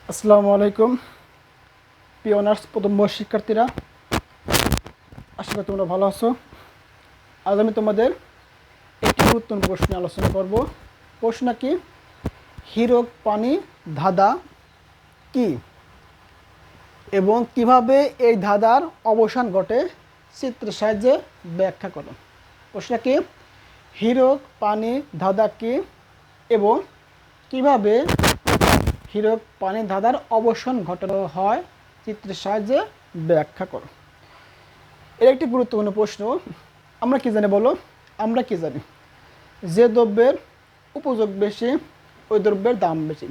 আসসালামু আলাইকুম প্রিয় অনার্স প্রথম বর্ষ শিক্ষার্থীরা, আশা করি তোমরা ভালো আছো। আজ আমি তোমাদের একটি গুরুত্বপূর্ণ প্রশ্ন আলোচনা করব। প্রশ্ন কি? হীরক পানি ধাঁধা কি এবং কিভাবে এই ধাঁধার অবসান ঘটে চিত্রের সাহায্যে ব্যাখ্যা করো। প্রশ্ন কি? হীরক পানি ধাঁধা কি এবং কিভাবে হীরক পানি ধাঁধার অবসান ঘটানো হয় চিত্রের সাহায্যে ব্যাখ্যা করো। এর একটি গুরুত্বপূর্ণ প্রশ্ন। আমরা কি জানি বলো? আমরা কি জানি যে দ্রব্যের উপযোগ বেশি ওই দ্রব্যের দাম বেশি।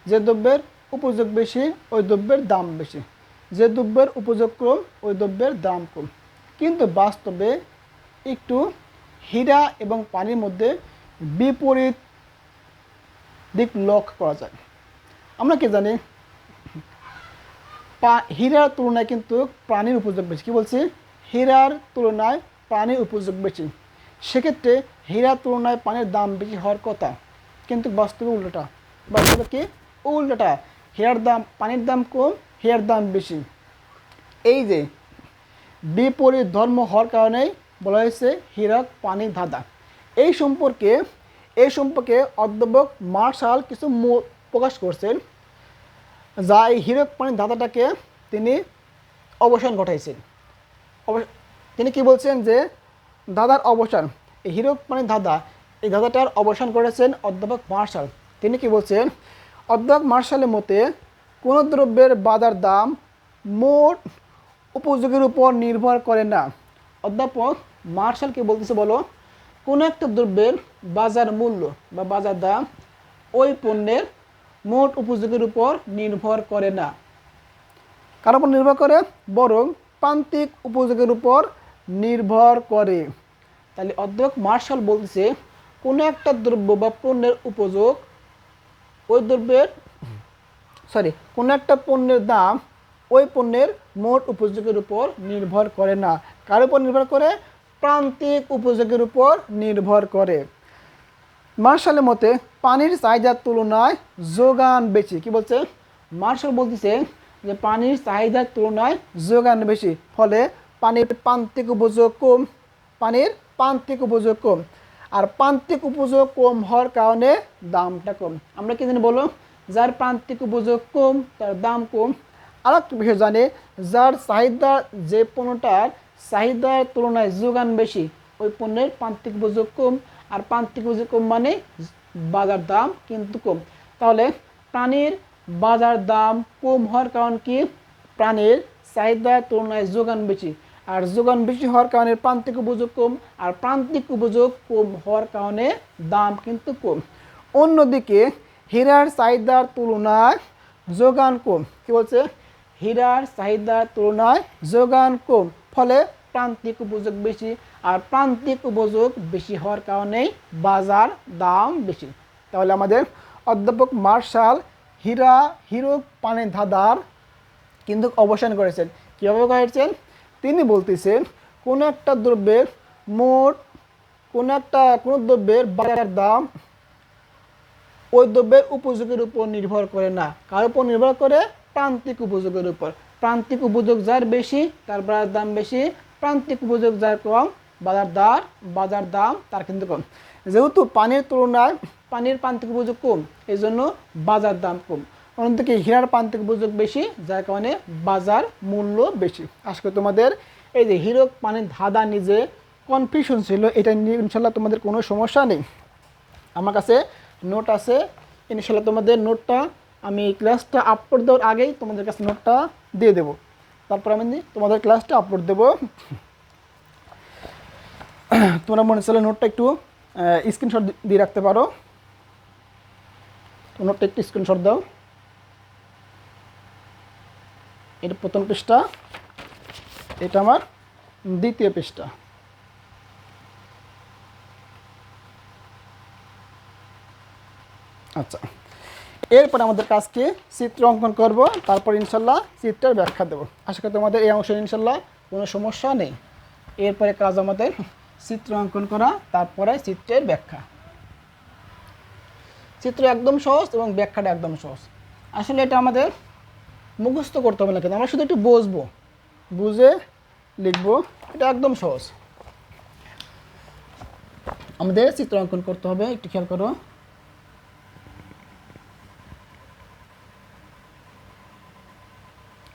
যে দ্রব্যের উপযোগ বেশি ওই দ্রব্যের দাম বেশি। যে দ্রব্যের উপযোগ কম ওই দ্রব্যের দাম কম। কিন্তু বাস্তবে একটু হীরা এবং পানির মধ্যে বিপরীত দিক লক্ষ্য করা যায়। আমরা কি জানি হীরার তুলনায় কিন্তু পানির উপযোগ বেশি। কি বলছি? হীরার তুলনায় পানির উপযোগ বেশি। সেক্ষেত্রে হীরার তুলনায় পানির দাম বেশি হওয়ার কথা, কিন্তু বাস্তবে উল্টোটা। বাস্তবে কি? উল্টোটা। হীরার দাম, পানির দাম কম, হীরার দাম বেশি। এই যে বিপরীত ধর্ম হওয়ার কারণেই বলা হয়েছে হীরক পানি ধাঁধা। এই সম্পর্কে অধ্যাপক মার্শাল কিছু প্রকাশ করছেন, যা এই হীরক পানির ধাঁধাটাকে তিনি অবসান ঘটাইছেন। তিনি কি বলছেন যে ধাঁধার অবসান, এই হীরক পানির ধাঁধা, এই ধাঁধাটার অবসান করেছেন অধ্যাপক মার্শাল। তিনি কি বলছেন? অধ্যাপক মার্শালের মতে কোনো দ্রব্যের বাজার দাম মোট উপযোগের উপর নির্ভর করে না। অধ্যাপক মার্শাল কি বলতেছে বলো? কোনো একটা দ্রব্যের বাজার মূল্য বা বাজার দাম ওই পণ্যের মোট উপযোগের উপর নির্ভর করে না। কার উপর নির্ভর করে? বরং প্রান্তিক উপযোগের উপর নির্ভর করে। তাহলে অধ্যাপক মার্শাল বলতেছে কোনো একটা দ্রব্য বা পণ্যের উপযোগ ওই দ্রব্যের কোনো একটা পণ্যের দাম ওই পণ্যের মোট উপযোগের উপর নির্ভর করে না। কার উপর নির্ভর করে? প্রান্তিক উপযোগের উপর নির্ভর করে। মার্শালের মতে পানির চাহিদার তুলনায় যোগান বেশি। কি বলছে? মার্শাল বলতেছে যে পানির চাহিদার তুলনায় যোগান বেশি, ফলে পানির প্রান্তিক উপযোগ কম। পানির প্রান্তিক উপযোগ কম, আর প্রান্তিক উপযোগ কম হওয়ার কারণে দামটা কম। আমরা কি জানি বলো? যার প্রান্তিক উপযোগ কম তার দাম কম। আর একটা বিষয় জানে, যার চাহিদা, যে পণ্যটার চাহিদার তুলনায় যোগান বেশি ওই পণ্যের প্রান্তিক উপযোগ কম, আর প্রান্তিক উপযোগ কম মানে বাজার দাম কিন্তু কম। তাহলে প্রাণীর বাজার দাম কম হওয়ার কারণ কি? প্রাণীর চাহিদার তুলনায় যোগান বেশি, আর যোগান বেশি হওয়ার কারণে প্রান্তিক উপযোগ কম, আর প্রান্তিক উপযোগ কম হওয়ার কারণে দাম কিন্তু কম। অন্যদিকে হীরার চাহিদার তুলনায় যোগান কম। কি বলছে? হীরার চাহিদার তুলনায় যোগান কম, ফলে প্রান্তিক উপযোগ বেশি, আর প্রান্তিক উপযোগ বেশি হওয়ার কারণেই বাজার দাম বেশি। তাহলে আমাদের অধ্যাপক মার্শাল হীরক পানির ধাঁধার কিন্তু অবসান করেছেন। কীভাবে করেছেন? তিনি বলতেছেন কোনো একটা দ্রব্যের কোনো দ্রব্যের বাজার দাম ওই দ্রব্যের উপযোগের উপর নির্ভর করে না। কার উপর নির্ভর করে? প্রান্তিক উপযোগের উপর। প্রান্তিক উপযোগ যার বেশি তার বাজার দাম বেশি, প্রান্তিক উপযোগ যার কম বাজার দাম তার কিন্তু কম। যেহেতু পানির তুলনায় পানির প্রান্তিক উপযোগ কম, এই জন্য বাজার দাম কম। অন্যদিকে হীরার প্রান্তিক উপযোগ বেশি, যার কারণে বাজার মূল্য বেশি। আজকে তোমাদের এই যে হীরক পানির ধাঁধা নিজে কনফিউশন ছিল, এটা নিয়ে ইনশাল্লাহ তোমাদের কোনো সমস্যা নেই। আমার কাছে নোট আছে, ইনশাল্লাহ তোমাদের নোটটা আমি ক্লাসটা আপলোড দেওয়ার আগেই তোমাদের কাছে নোটটা দিয়ে দেবো। তারপর আমি তোমাদের ক্লাসটা আপলোড দেবো। তোমরা মনে চলে নোটটা একটু স্ক্রিনশট দিয়ে রাখতে পারো। তো নোটটা একটু স্ক্রিনশট দাও। এটা প্রথম পৃষ্ঠা, এটা আমার দ্বিতীয় পৃষ্ঠা। আচ্ছা, এরপর আমাদের কাজকে চিত্র অঙ্কন করব, তারপর ইনশাল্লাহ চিত্রের ব্যাখ্যা দেবো। আশা করি তোমাদের এই অংশে ইনশাল্লাহ কোনো সমস্যা নেই। এরপরে কাজ আমাদের চিত্র অঙ্কন করা, তারপরে চিত্রের ব্যাখ্যা। চিত্র একদম সহজ এবং ব্যাখ্যাটা একদম সহজ। আসলে এটা আমাদের মুখস্থ করতে হবে না, কিন্তু আমরা শুধু একটু বুঝবো, বুঝে লিখবো, এটা একদম সহজ। আমাদের চিত্র অঙ্কন করতে হবে, একটু খেয়াল করো।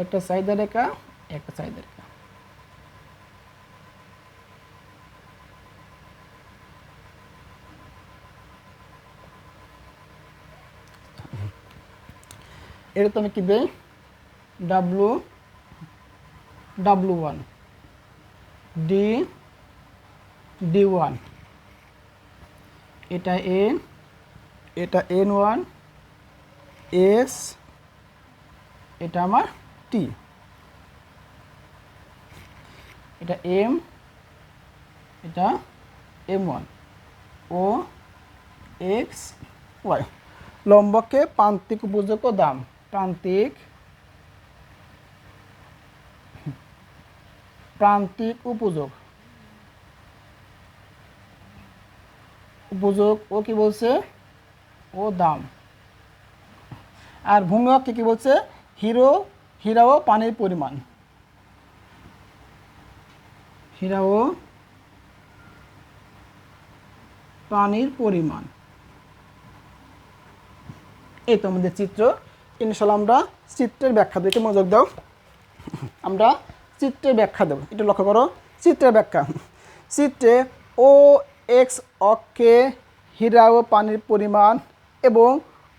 একটা চাহিদা রেখা, একটা চাহিদা রেখা। এটা তুমি কি দেই, W1 D1, এটা N, এটা N1 S, এটা আমার T, এটা M, এটা M1 ও X Y। লম্বকে প্রান্তিক উপযোগ ও দাম, প্রান্তিক উপযোগ ও কি বলছে, ও দাম। আর ভূমি অক্ষে কি বলছে, হীরা ও পানির পরিমাণ, হীরা ও পানির পরিমাণ। এই তো আমাদের চিত্র। ইনশাআল্লাহ আমরা চিত্রের ব্যাখ্যা দেব, একটু মনোযোগ দাও। আমরা চিত্রের ব্যাখ্যা দেব, একটু লক্ষ্য করো। চিত্রের ব্যাখ্যা, চিত্রে ও এক্স অক্ষে হীরা ও পানির পরিমাণ এবং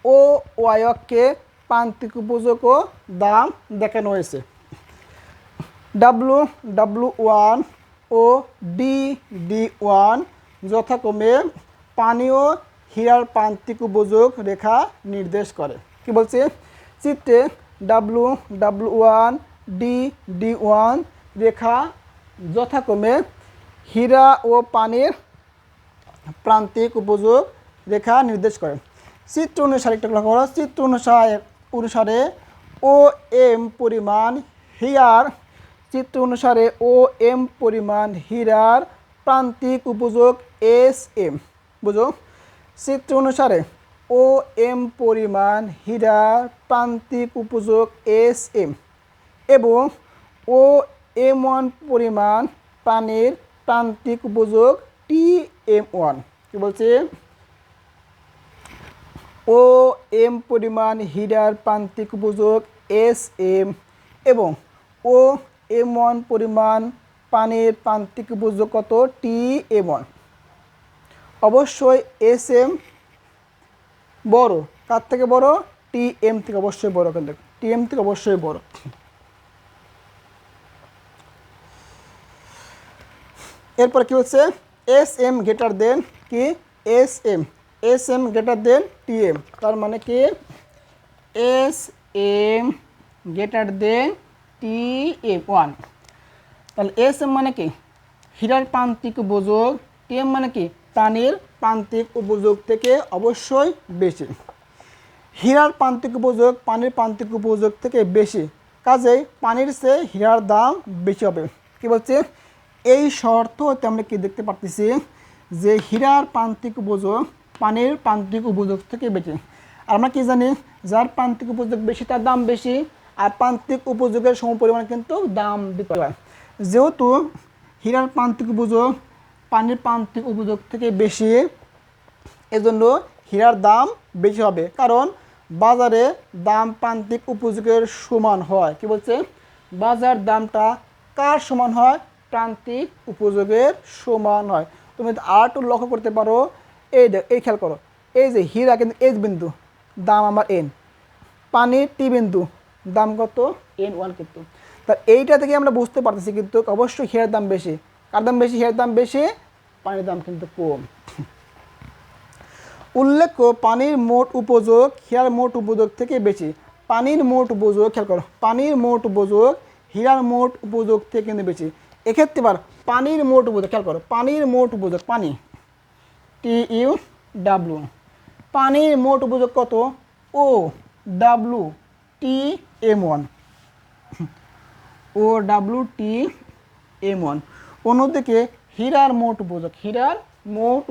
ও ওয়াই অক্ষে প্রান্তিক উপযোগ ও দাম দেখানো হয়েছে। W1 ও D1 যথাক্রমে পানি ও হীরার প্রান্তিক উপযোগ রেখা নির্দেশ করে। কি বলছে, চিত্রে W1 D1 রেখা যথাক্রমে হীরা ও পানির প্রান্তিক উপযোগ রেখা নির্দেশ করে। চিত্র অনুসারে একটা লক্ষ্য করো, চিত্র অনুসারে ও এম পরিমাণ হীরার, চিত্র অনুসারে ও এম পরিমাণ হীরার প্রান্তিক উপযোগ SM, বুঝো। চিত্র অনুসারে ও এম পরিমাণ হীরার প্রান্তিক উপযোগ SM এবং ও M1 পরিমাণ পানির প্রান্তিক উপযোগ TM1। কি বলছে, ও এম পরিমাণ হীরার প্রান্তিক উপযোগ SM এবং ও M1 পরিমাণ পানির প্রান্তিক উপযোগ কত, TM1। অবশ্যই SM বড়, কার থেকে বড়, TM থেকে অবশ্যই বড়, কিন্তু TM থেকে অবশ্যই বড়। এরপর কি হচ্ছে, SM গ্রেটার দেন কি, SM গ্রেটার দেন TM, তার মানে কি SM গ্রেটার দেন TM1। তাহলে SM মানে কি, হীরার প্রান্তিক উপযোগ, TM মানে কি, পানির প্রান্তিক উপযোগ থেকে অবশ্যই বেশি। হীরার প্রান্তিক উপযোগ পানির প্রান্তিক উপযোগ থেকে বেশি, কাজেই পানির চেয়ে হীরার দাম বেশি হবে। কি বলছে, এই শর্ত হতে আমরা কি দেখতে পারতেছি যে হীরার প্রান্তিক উপযোগ পানির প্রান্তিক উপযোগ থেকে বেশি। আর আমরা কি জানি, যার প্রান্তিক উপযোগ বেশি তার দাম বেশি, আর প্রান্তিক উপযোগের সমপরিমাণ কিন্তু দাম দিতে হয়। যেহেতু হীরার প্রান্তিক উপযোগ পানির প্রান্তিক উপযোগ থেকে বেশি, এজন্য হীরার দাম বেশি হবে, কারণ বাজারে দাম প্রান্তিক উপযোগের সমান হয়। কি বলছে, বাজার দামটা কার সমান হয়, প্রান্তিক উপযোগের সমান হয়। তুমি আর একটু লক্ষ্য করতে পারো, এই খেয়াল করো, এই যে হীরা কিন্তু H বিন্দু, দাম আমার N, পানির T বিন্দু, দাম কত, N1 কিন্তু। তা এইটা থেকে আমরা বুঝতে পারতেছি কিন্তু অবশ্যই হীরার দাম বেশি। কার দাম বেশি, হীরার দাম বেশি, পানির দাম কিন্তু কম। উল্লেখ্য, পানির মোট উপযোগ হীরার মোট উপযোগ থেকে বেশি। পানির মোট উপযোগ, খেয়াল করো, পানির মোট উপযোগ হীরার মোট উপযোগ থেকে কিন্তু বেশি। এক্ষেত্রে এবার পানির মোট উপযোগ, খেয়াল করো, পানির মোট উপযোগ, পানি TUW, পানির মোট উপযোগ কত, OWTM1, OWTM1। অন্যদিকে হীরার মোট উপযোগ, হীরার মোট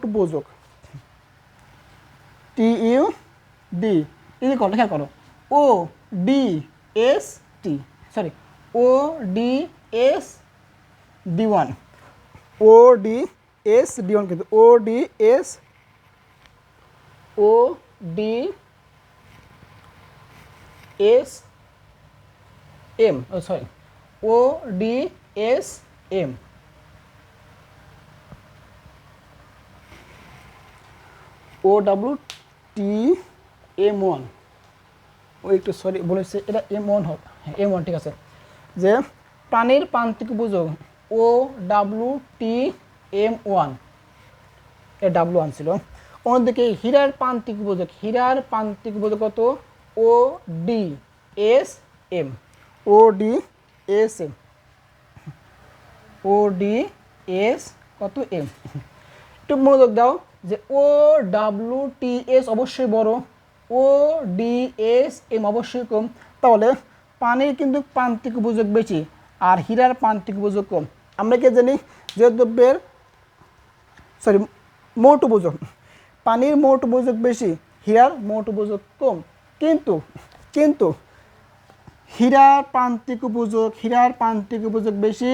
উপযোগ TU ডি ইকুয়াল খেয়াল করো O D S T sorry O D S D one O D S D one কিন্তু O D S O D S M sorry O D S M O W T M one O একটু sorry বলেছে এটা M one হবে হ্যাঁ M one ঠিক আছে যে প্রাণীর প্রান্তিক উপযোগ O W T M one A W one ছিল অন্যদিকে হীরার প্রান্তিক উপযোগ কত O D S M O D S M O D S কত এম একটু মনোযোগ দাও যে ও ডাব্লিউ টি এস অবশ্যই বড় ও ডি এস এম অবশ্যই কম তাহলে পানির কিন্তু প্রান্তিক উপযোগ বেশি আর হীরার প্রান্তিক উপযোগ কম আমরা কি জানি যে দ্রব্যের সরি মোট উপযোগ পানির মোট উপযোগ বেশি হীরার মোট উপযোগ কম কিন্তু হীরার প্রান্তিক উপযোগ বেশি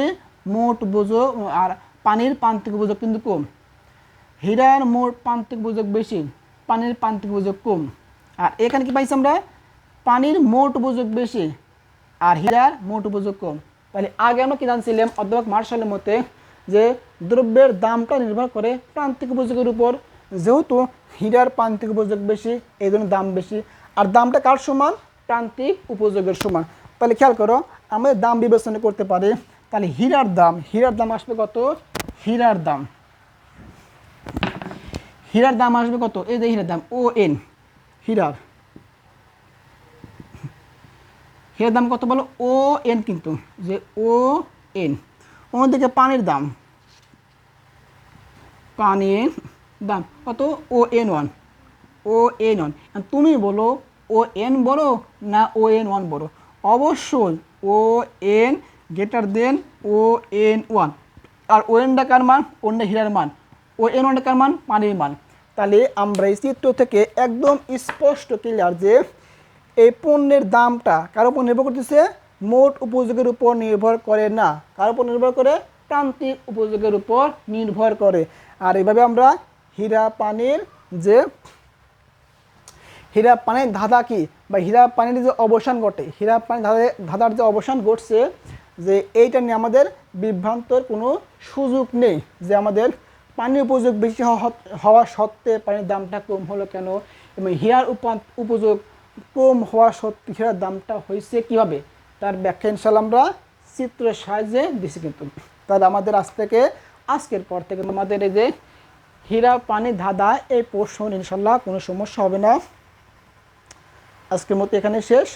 মোট উপযোগ আর পানির প্রান্তিক উপযোগ কিন্তু কম হীরার মোট প্রান্তিক উপযোগ বেশি পানির প্রান্তিক উপযোগ কম আর এখানে কি পাইছি আমরা পানির মোট উপযোগ বেশি আর হীরার মোট উপযোগ কম তাহলে আগে আমরা কি জানছিলাম অধ্যাপক মার্শালের মতে যে দ্রব্যের দামটা নির্ভর করে প্রান্তিক উপযোগের উপর যেহেতু হীরার প্রান্তিক উপযোগ বেশি এই জন্য দাম বেশি আর দামটা কার সমান প্রান্তিক উপযোগের সমান তাহলে খেয়াল করো আমাদের দাম বিবেচনা করতে পারি তাহলে হীরার দাম আসবে কত হীরার দাম আসবে কত এই যে হীরার দাম ও এন হীরার দাম কত বলো ও এন কিন্তু যে ও এন অন্যদিকে পানির দাম কত ও এন ওয়ান তুমি বলো ও এন বড় না ও এন ওয়ান বড় অবশ্যই ও এন গ্রেটার দেন ও এন ওয়ান আর ও এনটা কার মান অন্য হীরার মান ও এন ওয়ানটা কার মান পানির মান তাহলে আমরা এই চিত্র থেকে একদম স্পষ্ট ক্লিয়ার যে এই পণ্যের দামটা কার উপর নির্ভর করতেছে মোট উপযোগের উপর নির্ভর করে না কার উপর নির্ভর করে প্রান্তিক উপযোগের উপর নির্ভর করে আর এইভাবে আমরা হীরা পানির ধাঁধা কি বা হীরা পানির যে অবসান ঘটে হীরা পানির ধাঁধার যে অবসান ঘটছে যে এইটা নিয়ে আমাদের বিভ্রান্তর কোনো সুযোগ নেই যে আমাদের পানির উপযোগ বেশি হওয়া সত্ত্বে পানির দামটা কম হলো কেন এবং হীরার উপযোগ কম হওয়া সত্ত্বে হীরার দামটা হয়েছে কীভাবে তার ব্যাখ্যা ইনশাআল্লাহ আমরা চিত্রের সাহায্যে দিছি কিন্তু তাহলে আমাদের আজকের পর থেকে আমাদের এই যে হীরা পানির ধাঁধা এই প্রশ্ন ইনশাআল্লাহ কোনো সমস্যা হবে না আজকের মতো এখানে শেষ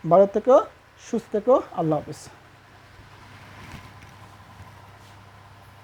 ভালো থেকো সুস্থ থেকো আল্লাহ হাফেজ